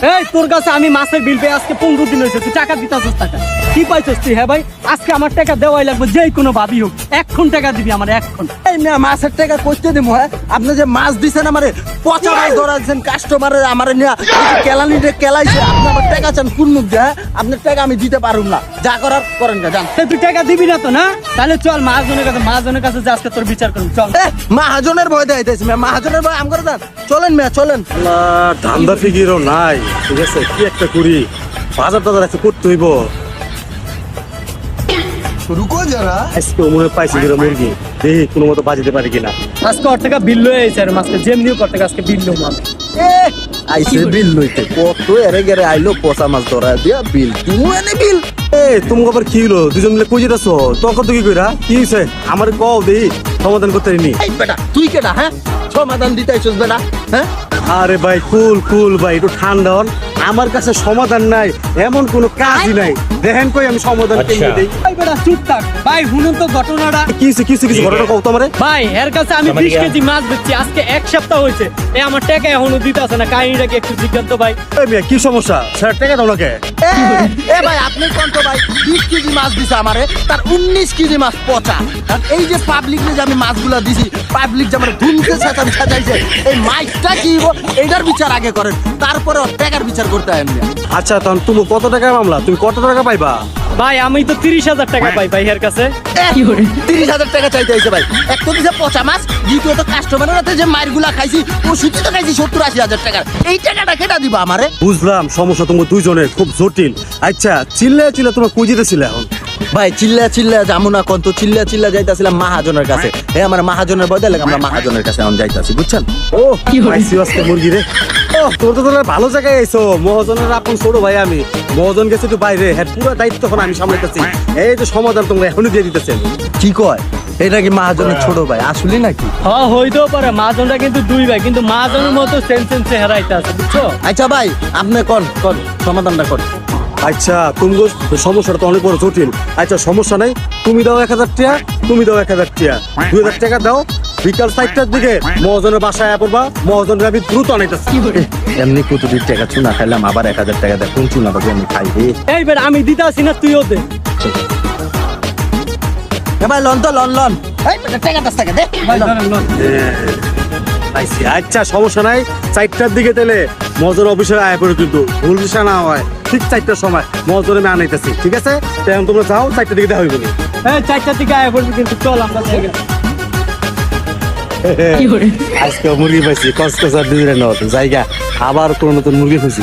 এই তোর কাছে আমি মাছের বিল পেয়ে আজকে 15 দিন হয়েছে, তুই টাকা দিতাছিস টাকা কি পাইছিস তুই? হ্যাঁ ভাই, আজকে আমার টাকা দেওয়াই লাগবে, যেই কোনো ভাবি হোক। এখন টাকা দিবি আমার, এখন। এই না মাছের টাকা কইতে দিমু। হ্যাঁ আপনি যে মাছ দিছেন আমারে, পচা মাছ ধরাছেন কাস্টমারের, আমারে নিয়া কেলানিতে কেলাইছে, আপনি আমার টাকা চান কোন মুখ দিয়ে? হ্যাঁ আপনার টাকা আমি দিতে পারুম না, যা করার করেন না, যান। তুই টাকা দিবি না তো? না তাহলে চল মহাজনের কাছে যে আজকে তোর বিচার করুন, চল। মহাজনের ভয় দেখাইতেছি মেয়ে, মহাজনের ভয় আমগরে দেন। চলেন মেয়ে চলেন। ধান্দা ফিকিরও নাই, ঠিক আছে কি একটা করি, বাজার টাজার আছে করতে হইব। রুকো যারা আজকে মনে পাইছি কিনা মুরগি, দেখি কোনো মতো বাজিতে পারি কিনা। আজকে ওর টাকা বিল লয়ে আইছে, আর মাছকে যেমনিও ওর টাকা আজকে বিল লম আমি। আইসে বিল লইতে কত এরে গেরে আইলো, পচা মাছ ধরা দিয়া বিল তুমি এনে বিল। তুমি আবার কি হলো, দুজন মিলে কই যেতেছো? তখন তো কি কইরা কি হইছে আমার কও, দেই সমাধান করতে পারিনি। এই বেটা তুই কেডা? হ্যাঁ সমাধান দিতে আইছস বেটা? হ্যাঁ আরে ভাই কুল কুল ভাই, একটু ঠান্ডা হন। আমার কাছে সমাধান নাই, এমন কোনো কাজই নাই। দেখেন কই আমি সমাধান কেমনে দেই। ভাই বেটা চুপ থাক ভাই, শুনুন তো ঘটনাটা। কিছু ঘটনা কও তো আমারে। ভাই এর কাছে আমি 20 কেজি মাছ বেচছি, আজকে 1 সপ্তাহ হয়েছে। আমার টাকা এখনো দিতে আসে না, কাহিনীটা কি একটু জিজ্ঞাসা তো ভাই। এই মিয়া কি সমস্যা? স্যার টাকা দাও না কে? এ ভাই আপনি কোন তো ভাই 20 কেজি মাছ দিছে আমারে, তার 19 কেজি মাছ পচা। আর এই যে পাবলিক যে আমি মাছগুলা দিছি, পাবলিক যে আমার ধুমকে সাজাইছে, এই মাইকটা কি এইটার বিচার আগে করেন, তারপরে ওর টাকার বিচার করতে হয়। এমনি আচ্ছা তখন তুমি কত টাকা মামলা, তুমি কত টাকা পাইবা? ভাই আমি তো 30,000 টাকা পাই ভাই এর কাছে। 30,000 টাকা চাইতে হয়েছে ভাই। এক তো দিছে পচা মাছ, দ্বিতীয়ত কাস্টমারের হাতে যে মারগুলা খাইছি ও সুতি তো খাইছি 70-80,000 টাকার। এই টাকাটা কেটা দিবা আমারে? বুঝলাম সমস্যা তোমার দুইজনের খুব জটিল। আচ্ছা চিল্লে তোমার কই যেতেছিলে এখন? ভাই চিল্লা যামু না কোন তো, চিল্লা যাইতাছিলাম মহাজনের কাছে। আমার মহাজনের বদলে আমরা মহাজনের কাছে এখন যাইতাছি, বুঝছেন? ও পাইছি আজকে মুরগি রে। ও তোর তো ভালো জায়গায় আইছো। মহাজনের আপন ছোট ভাই আমি। মহাজন গেছে তো বাইরে, হ্যাঁ পুরো দায়িত্ব এখন আমি সামলাইতেছি। এই যে সমাধান তোমরা এখনই দিয়ে দিতেছেন। কি কয় এটা কি মহাজনের ছোট ভাই আসলে নাকি? হ্যাঁ হইতেও পারে, মহাজনটা কিন্তু 2 ভাই, কিন্তু মহাজনের মতো সেন্সেন্স চেহারাইতে আছে, বুঝছো? আচ্ছা ভাই আপনি কোন সমাধানটা কর। আচ্ছা তুমি সমস্যাটা তো অনেক বড় জটিল। আচ্ছা সমস্যা নাই, তুমি দাও 1000 টাকা, তুমি দাও 1000 টাকা, 2000 টাকা দাও। বিকাল 4টার দিকে মহাজনের বাসায় পড়বা, মহাজনের আমি দ্রুত আনাইতেছি। এমনি কতদিন টাকা চুনা খাইলাম, আবার 1000 টাকা দেয়, কোন চুনা বাবু আমি খাই রে? এই বেটা আমি দিতে আসি না, তুইও দে। ভাই লন তো লন এই বেটা টাকা 10 টাকা দে ভাই লন। পাইছি। আচ্ছা সমস্যা নাই, 4টার দিকে তেলে মহাজন অফিসে আয় পড়ে, কিন্তু ভুল বিষয় না হয়। ঠিক 4টার সময় মহাজনে আমি আনাইতেছি, ঠিক আছে? তেমন তোমরা যাও, 4টার দিকে দেখা হইব না। এই 4টার দিকে আয় পড়বি, কিন্তু চল আমরা জায়গা। আজকে মুরগি পাইছি, কসকসার দিনের জায়গা, আবার কোন নতুন মুরগি পাইছি।